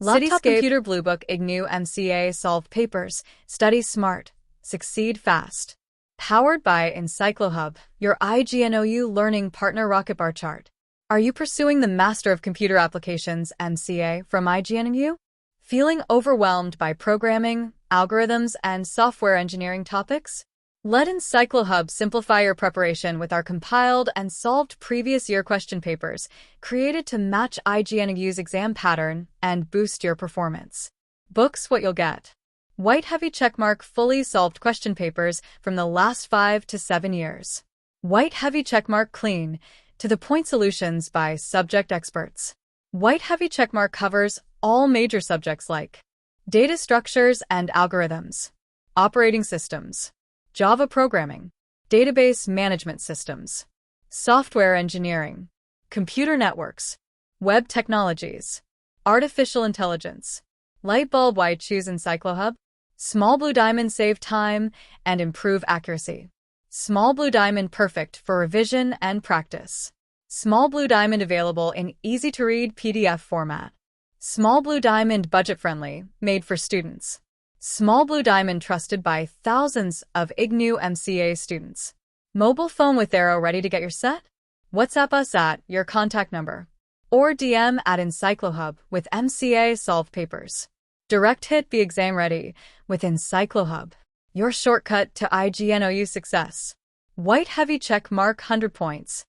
Laptop Computer Bluebook Ignou MCA Solve Papers. Study smart. Succeed fast. Powered by EncycloHub, your IGNOU learning partner Rocketbar chart. Are you pursuing the Master of Computer Applications MCA from IGNOU? Feeling overwhelmed by programming, algorithms, and software engineering topics? Let EncycloHub simplify your preparation with our compiled and solved previous year question papers, created to match IGNOU's exam pattern and boost your performance. Books what you'll get. White heavy checkmark fully solved question papers from the last 5 to 7 years. White heavy checkmark clean, to the point solutions by subject experts. White heavy checkmark covers all major subjects like data structures and algorithms, operating systems, Java programming, database management systems, software engineering, computer networks, web technologies, artificial intelligence. Light bulb why choose EncycloHub? Small blue diamond save time and improve accuracy. Small blue diamond perfect for revision and practice. Small blue diamond available in easy-to-read PDF format. Small blue diamond budget-friendly, made for students. Small blue diamond trusted by thousands of Ignou MCA students. Mobile phone with arrow ready to get your set? WhatsApp us at your contact number. Or DM at EncycloHub with MCA Solve Papers. Direct hit be exam ready with EncycloHub. Your shortcut to IGNOU success. White heavy check mark 100 points.